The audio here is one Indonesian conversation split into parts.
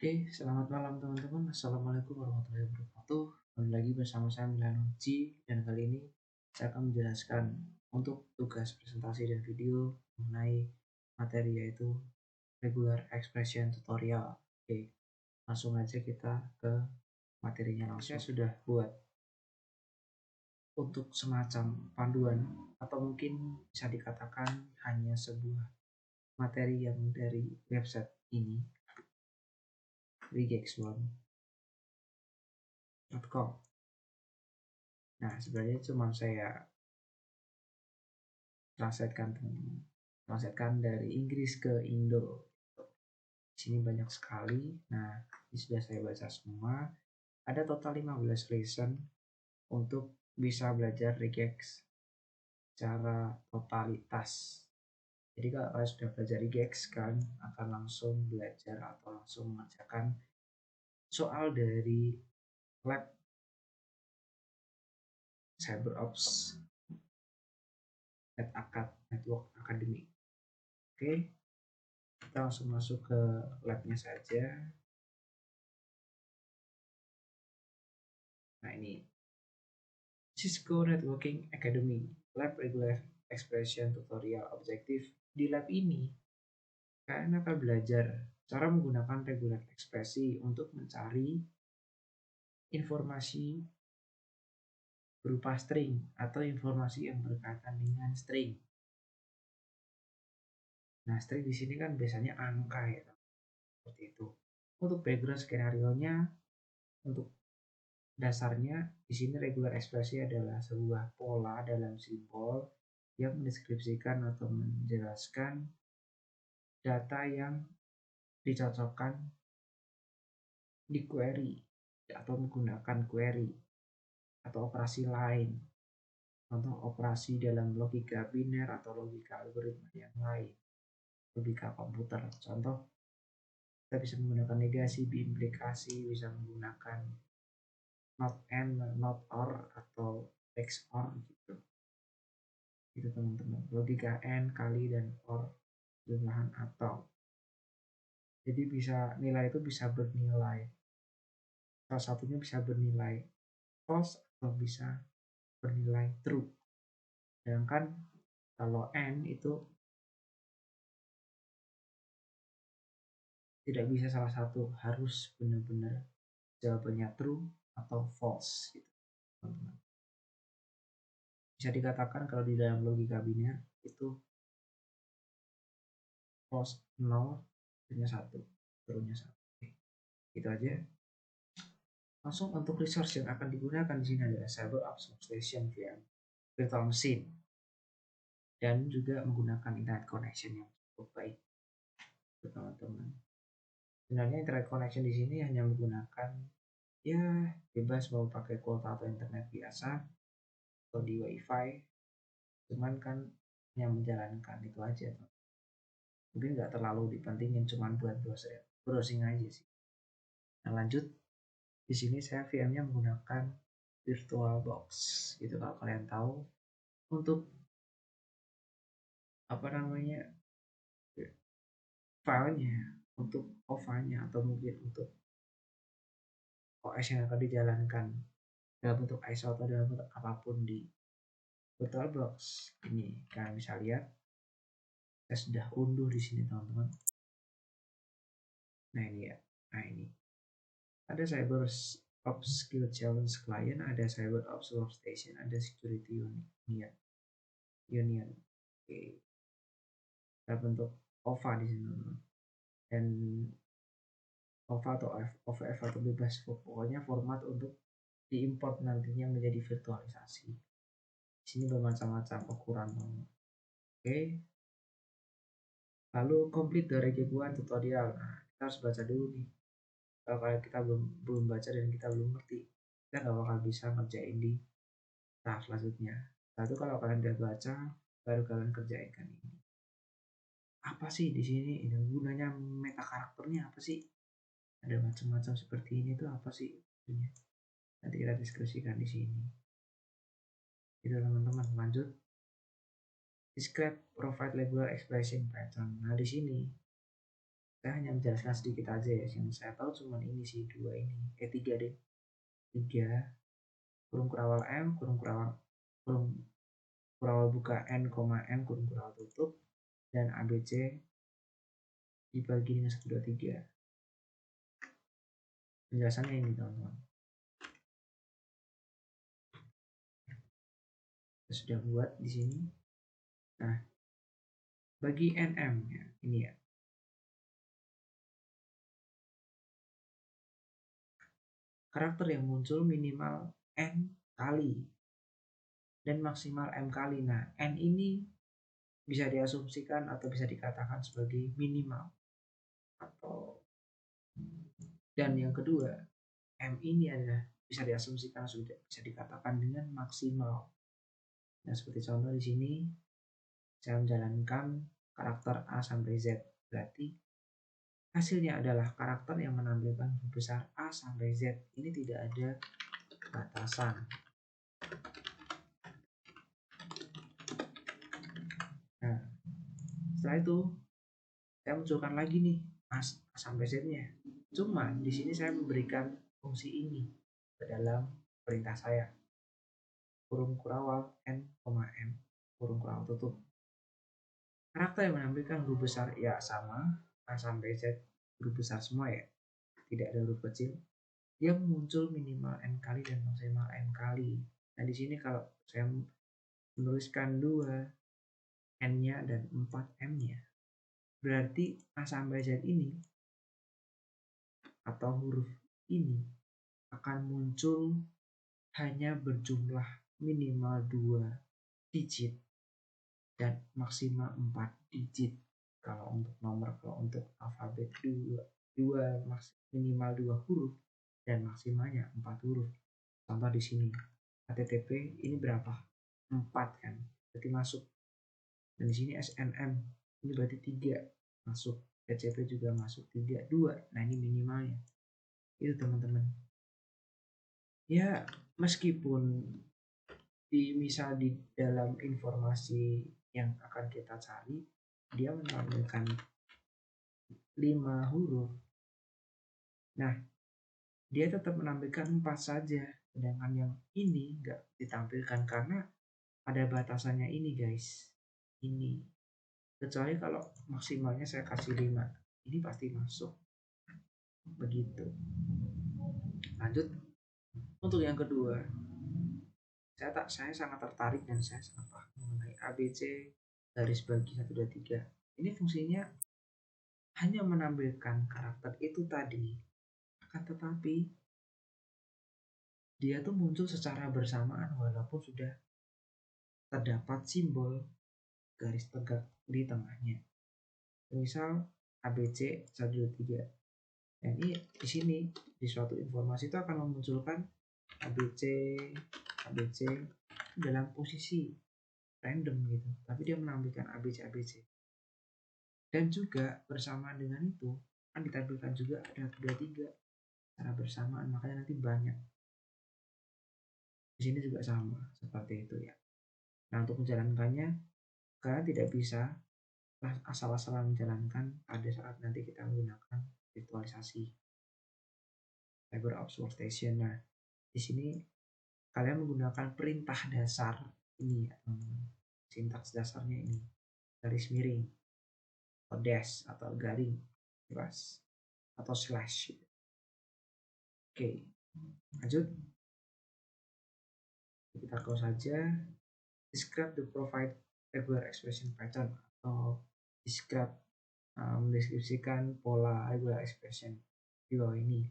Oke, selamat malam teman-teman. Assalamualaikum warahmatullahi wabarakatuh. Kembali lagi bersama saya Milanoji dan kali ini saya akan menjelaskan untuk tugas presentasi dan video mengenai materi yaitu regular expression tutorial. Oke, langsung aja kita ke materinya langsung. Saya sudah buat untuk semacam panduan atau mungkin bisa dikatakan hanya sebuah materi yang dari website ini regex1.com. Nah, sebenarnya cuma saya translatekan dari Inggris ke Indo. Di sini banyak sekali. Nah, ini sudah saya baca semua. Ada total 15 lesson untuk bisa belajar regex secara totalitas. Jadi kalau kalian sudah belajar regex, kan akan langsung belajar atau langsung mengerjakan soal dari lab CyberOps Network Academy. Oke, kita langsung masuk ke labnya saja. Nah, ini Cisco Networking Academy Lab Regular Expression Tutorial Objektif. Di lab ini kalian akan belajar cara menggunakan regular ekspresi untuk mencari informasi berupa string atau informasi yang berkaitan dengan string. Nah, string di sini kan biasanya angka ya, seperti itu. Untuk background skenario-nya, untuk dasarnya di sini regular ekspresi adalah sebuah pola dalam simbol yang mendeskripsikan atau menjelaskan data yang dicocokkan di query atau menggunakan query atau operasi lain. Contoh operasi dalam logika biner atau logika algoritma yang lain, logika komputer. Contoh, kita bisa menggunakan negasi, biimplikasi, bisa menggunakan not and, not or, atau XOR gitu. Itu teman-teman. Logika and, kali, dan or, jumlahan atau. Jadi bisa nilai itu bisa bernilai. Salah satunya bisa bernilai false atau bisa bernilai true. Sedangkan kalau and itu tidak bisa salah satu, harus benar-benar jawabannya true atau false gitu, teman-teman. Bisa dikatakan kalau di dalam logika biner itu false 0, true-nya 1, true-nya 1. Oke, gitu aja. Langsung untuk resource yang akan digunakan di sini adalah CyberOps Workstation VM, virtual machine, dan juga menggunakan internet connection yang cukup baik, teman-teman. Sebenarnya internet connection di sini hanya menggunakan ya bebas mau pakai kuota atau internet biasa atau di wifi, cuman kan yang menjalankan itu aja, mungkin nggak terlalu dipentingin, cuman buat browsing aja sih. Nah, lanjut, di sini saya VM-nya menggunakan VirtualBox gitu, kalau kalian tahu. Untuk apa namanya, filenya, untuk OVA-nya atau mungkin untuk OS yang akan dijalankan dalam bentuk ISO atau dalam bentuk apapun di VirtualBox ini, kalian bisa lihat saya sudah unduh di sini, teman-teman. Nah, ini ya. Nah, ini ada CyberOps Skill Challenge Client, ada CyberOps Workstation, ada Security Union. Oke, dalam bentuk OVA di sini, teman-teman. Dan OVA atau OVF atau bebas, pokoknya format untuk diimport nantinya menjadi virtualisasi. Di sini bermacam-macam ukuran. Oke, lalu complete the regex1 tutorial. Nah, kita harus baca dulu nih. Kalau kita belum baca dan kita belum ngerti, kita nggak bakal bisa ngerjain di tahap selanjutnya. Lalu kalau kalian udah baca, baru kalian kerjain ini. Apa sih di sini? Ini gunanya meta karakternya apa sih? Ada macam-macam seperti ini tuh apa sih? Nanti kita diskusikan di sini. Itu teman-teman, lanjut. Describe provide regular expression pattern. Nah, di sini Saya hanya menjelaskan sedikit aja ya, yang saya tahu cuma ini sih, dua ini, tiga deh, tiga, kurung kurawal M, kurung kurawal buka N, N, kurung kurawal tutup, dan ABC dibagi dengan 1, 2, 3. Penjelasannya ini teman-teman. Kita sudah buat di sini. Nah, bagi NM ya, ini ya. Karakter yang muncul minimal N kali dan maksimal M kali. Nah, N ini bisa diasumsikan atau bisa dikatakan sebagai minimal. Atau dan yang kedua, M ini adalah bisa diasumsikan sudah bisa dikatakan dengan maksimal. Nah, seperti contoh di sini saya menjalankan karakter A sampai Z. Berarti hasilnya adalah karakter yang menampilkan huruf besar A sampai Z. Ini tidak ada batasan. Nah, setelah itu saya munculkan lagi nih A sampai Z-nya. Cuma di sini saya memberikan fungsi ini ke dalam perintah saya. Kurung kurawal N, M, kurung kurawal tutup. Karakter yang menampilkan huruf besar ya sama, A sampai Z huruf besar semua ya, tidak ada huruf kecil. Dia muncul minimal N kali dan maksimal N kali. Nah di sini kalau saya menuliskan 2 N-nya dan 4 M-nya, berarti A sampai Z ini atau huruf ini akan muncul hanya berjumlah minimal 2 digit dan maksimal 4 digit. Kalau untuk nomor, kalau untuk alfabet 2 minimal 2 huruf dan maksimalnya 4 huruf. Contoh di sini HTTP ini berapa? 4 kan, berarti masuk. Dan di sini SNM ini berarti 3 masuk. PCP juga masuk 3, 2. Nah ini minimalnya. Itu teman-teman. Ya meskipun misal di dalam informasi yang akan kita cari dia menampilkan 5 huruf, nah dia tetap menampilkan 4 saja, sedangkan yang ini enggak ditampilkan karena ada batasannya ini guys, ini, kecuali kalau maksimalnya saya kasih 5, ini pasti masuk begitu. Lanjut untuk yang kedua, saya sangat tertarik dan saya sangat paham mengenai ABC garis bagi 1, 2, 3. Ini fungsinya hanya menampilkan karakter itu tadi, akan tetapi dia tuh muncul secara bersamaan walaupun sudah terdapat simbol garis tegak di tengahnya. Misal ABC 1, 2, 3. Nah, ini di sini di suatu informasi itu akan memunculkan ABC dalam posisi random gitu, tapi dia menampilkan ABC. Dan juga bersamaan dengan itu akan ditampilkan juga ada 2, 3 secara bersamaan, makanya nanti banyak. Di sini juga sama seperti itu ya. Nah untuk menjalankannya kalian tidak bisa asal-asalan menjalankan pada saat nanti kita menggunakan virtualisasi Fiber Optics Workstation. Nah di sini kalian menggunakan perintah dasar ini ya teman-teman. Sintaks dasarnya ini garis miring atau dash atau garing plus atau slash. Oke, lanjut. Kita close saja. Describe the provide regular expression pattern atau describe mendeskripsikan pola regular expression di bawah ini.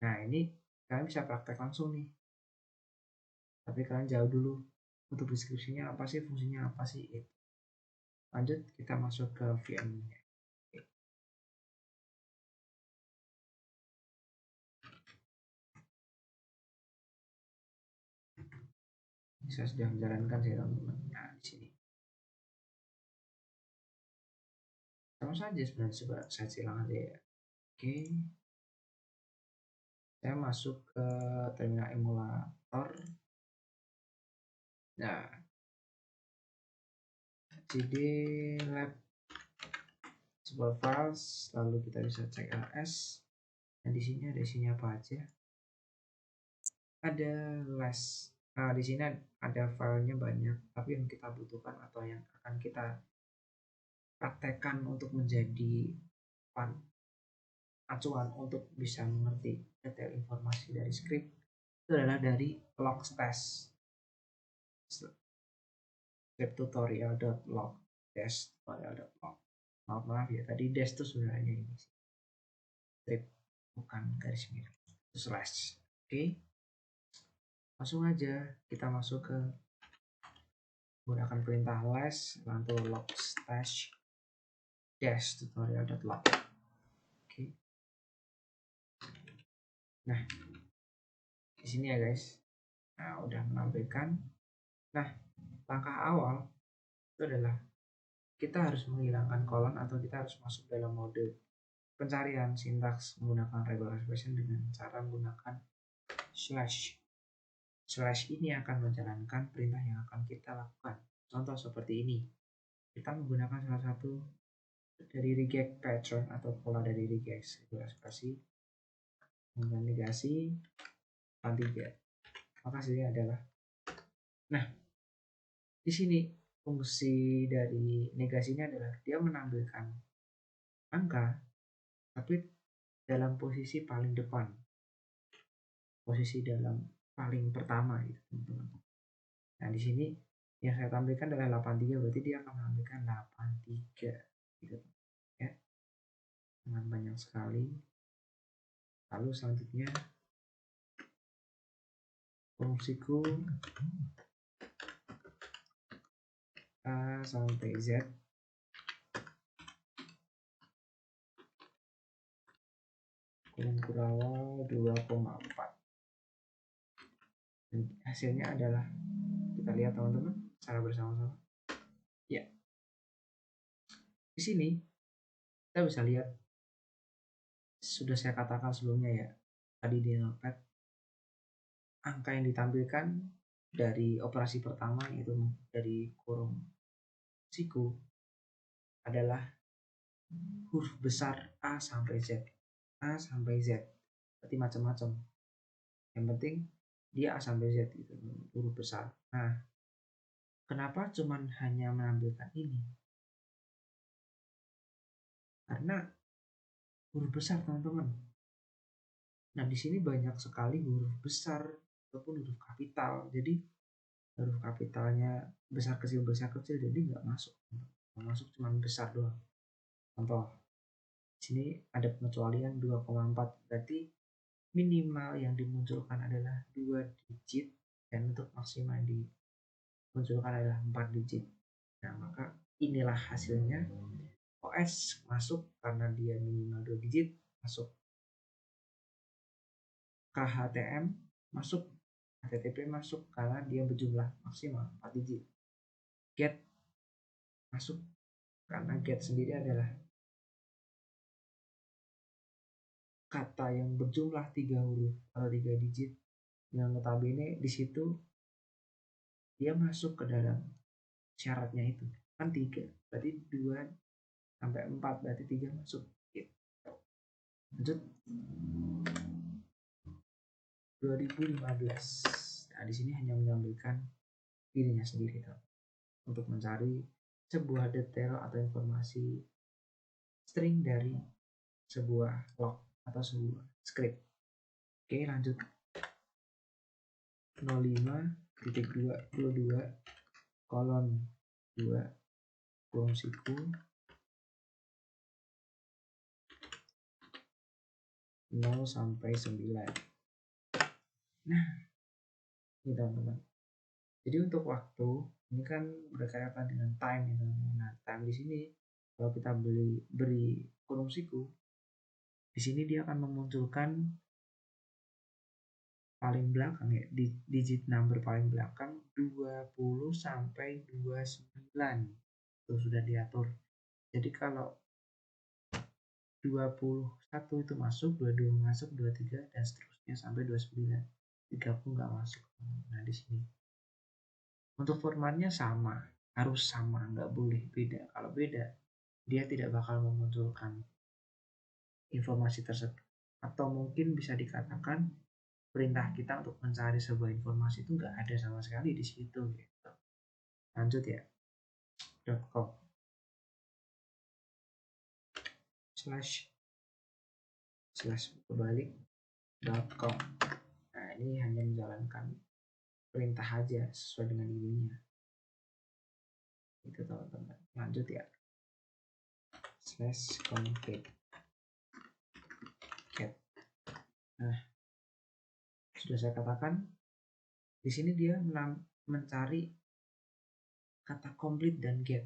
Nah ini kalian bisa praktek langsung nih. Tapi kalian jauh dulu untuk deskripsinya apa sih, fungsinya apa sih itu. Lanjut kita masuk ke VM-nya. Saya sudah menjalankan sih teman-teman. Nah di sini sama saja sebenarnya, coba saya silang aja ya. Oke, saya masuk ke terminal emulator. Nah cd lab support files, lalu kita bisa cek ls. Dan di sini ada isinya apa aja. Ada less. Nah, di sini ada filenya banyak, tapi yang kita butuhkan atau yang akan kita praktekkan untuk menjadi acuan untuk bisa mengerti detail informasi dari script itu adalah dari logs test. Script tutorial.log dash tutorial.log. Maaf ya, tadi dash itu sebenarnya ini script, bukan garis miring, itu slash. Oke. Langsung aja kita masuk ke menggunakan perintah less, lalu log stash dash tutorial.log. Oke. Nah, di sini ya guys. Nah, udah menampilkan. Nah, langkah awal itu adalah kita harus menghilangkan kolon atau kita harus masuk dalam mode pencarian sintaks menggunakan regular expression dengan cara menggunakan slash. Slash ini akan menjalankan perintah yang akan kita lakukan. Contoh seperti ini. Kita menggunakan salah satu dari regex pattern atau pola dari regex ekspresi dengan negasi 3. Maka hasilnya adalah, nah di sini fungsi dari negasinya adalah dia menampilkan angka tapi dalam posisi paling depan, posisi dalam paling pertama gitu teman-teman. Nah di sini yang saya tampilkan adalah 83, berarti dia akan menampilkan 83 gitu ya, dengan banyak sekali. Lalu selanjutnya fungsiku A sampai Z kurung kurawal 2,4. Dan hasilnya adalah, kita lihat teman-teman secara bersama-sama. Ya, di sini kita bisa lihat, sudah saya katakan sebelumnya ya, tadi di notepad, angka yang ditampilkan dari operasi pertama yaitu dari kurung siku adalah huruf besar A sampai Z. A sampai Z, berarti macam-macam. Yang penting dia A sampai Z itu huruf besar. Nah, kenapa cuman hanya menampilkan ini? Karena huruf besar teman-teman. Nah di sini banyak sekali huruf besar ataupun huruf kapital. Jadi huruf kapitalnya besar kecil, jadi nggak masuk. Nggak masuk cuma besar doang. Contoh, di sini ada pengecualian 2,4, berarti minimal yang dimunculkan adalah 2 digit dan untuk maksimal yang dimunculkan adalah 4 digit. Nah maka inilah hasilnya. OS masuk karena dia minimal 2 digit, masuk. KHTM masuk, HTTP masuk karena dia berjumlah maksimal 4 digit. Get masuk karena get sendiri adalah kata yang berjumlah 3 huruf atau 3 digit, yang notabene di situ dia masuk ke dalam syaratnya itu kan 3, berarti 2 sampai 4, berarti 3 masuk gitu. Lanjut 2015. Nah di sini hanya mengambilkan dirinya sendiri untuk mencari sebuah detail atau informasi string dari sebuah log atau sebuah script. Oke, lanjut. 05.222 kolon 2 fungsiku 0 sampai 9. Nah, ini teman-teman. Jadi untuk waktu ini kan berkaitan dengan time ya teman-teman. Nah, time di sini kalau kita beri kurung siku, di sini dia akan memunculkan paling belakang ya, di digit number paling belakang 20 sampai 29. Itu sudah diatur. Jadi kalau 21 itu masuk, 22 masuk, 23 dan seterusnya sampai 29. 30 nggak masuk. Nah, di sini. Untuk formatnya sama, harus sama, nggak boleh beda. Kalau beda, dia tidak bakal memunculkan informasi tersebut. Atau mungkin bisa dikatakan perintah kita untuk mencari sebuah informasi itu nggak ada sama sekali di situ gitu. Lanjut ya. .com / kebalik .com. Nah, ini hanya menjalankan perintah aja sesuai dengan ininya. Itu teman-teman. Lanjut ya. /config get. Nah, sudah saya katakan di sini dia mencari kata complete dan get.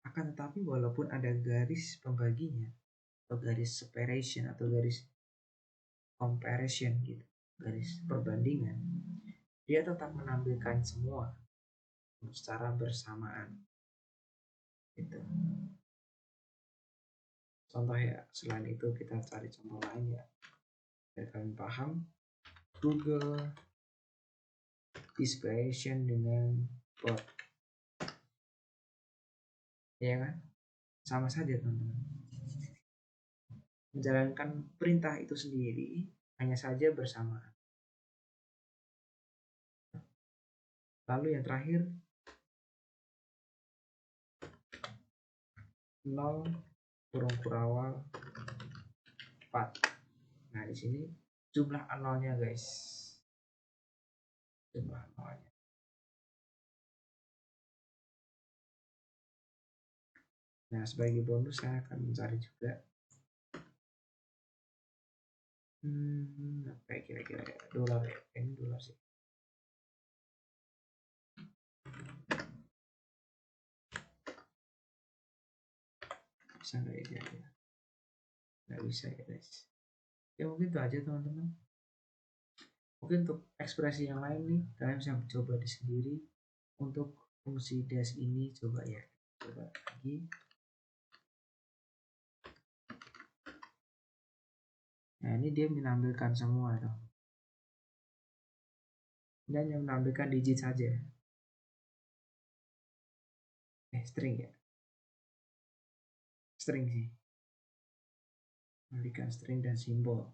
Akan tetapi walaupun ada garis pembaginya atau garis separation atau garis comparison gitu, garis perbandingan, dia tetap menampilkan semua secara bersamaan gitu. Contoh ya, selain itu kita cari contoh lain ya biar kalian paham. Google inspiration dengan bot, ya kan, sama saja teman-teman, menjalankan perintah itu sendiri, hanya saja bersamaan. Lalu yang terakhir 0 kurung kurawal 4. Nah, di sini jumlah nolnya guys. Jumlah nolnya. Nah, sebagai bonus saya akan mencari juga apa ya kira-kira ya, dolar ya. Ini dolar sih. Bisa nggak ya kira-kira? Nggak bisa ya guys. Ya mungkin itu aja teman-teman. Mungkin untuk ekspresi yang lain nih kalian bisa coba di sendiri. Untuk fungsi dash ini coba ya, coba lagi. Nah, ini dia menampilkan semua tuh. Dan yang menampilkan digit saja. String ya. String sih. Menampilkan string dan simbol.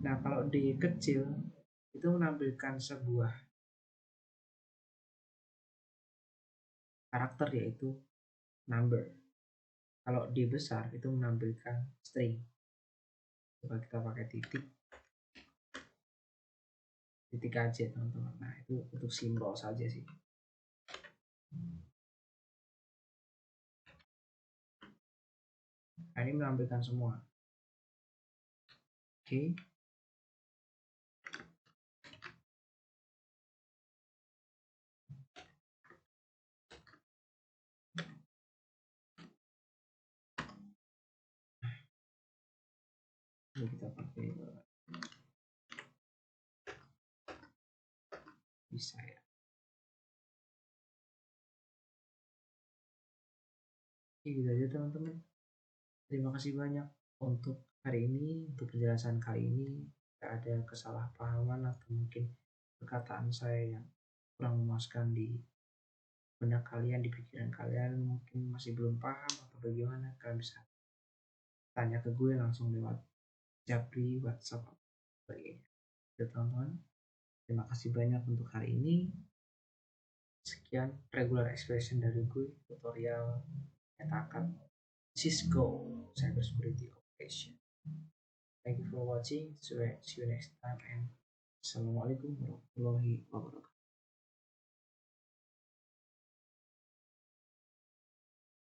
Nah, kalau D kecil itu menampilkan sebuah karakter yaitu number. Kalau D besar itu menampilkan string. Coba kita pakai titik aja teman-teman. Nah, itu untuk simbol saja sih. Nah, ini menampilkan semua. Oke. Ini kita pakai bisa ya. Oke, gitu aja teman-teman. Terima kasih banyak untuk hari ini, untuk penjelasan kali ini. Tidak ada kesalahpahaman atau mungkin perkataan saya yang kurang memuaskan di benak kalian, di pikiran kalian mungkin masih belum paham atau bagaimana, kalian bisa tanya ke gue langsung lewat Japri, WhatsApp, sebagainya. Ya teman-teman, terima kasih banyak untuk hari ini. Sekian regular expression dari gue, tutorial nyatakan Cisco Cybersecurity Operation. Thank you for watching. See you next time and Assalamualaikum warahmatullahi wabarakatuh.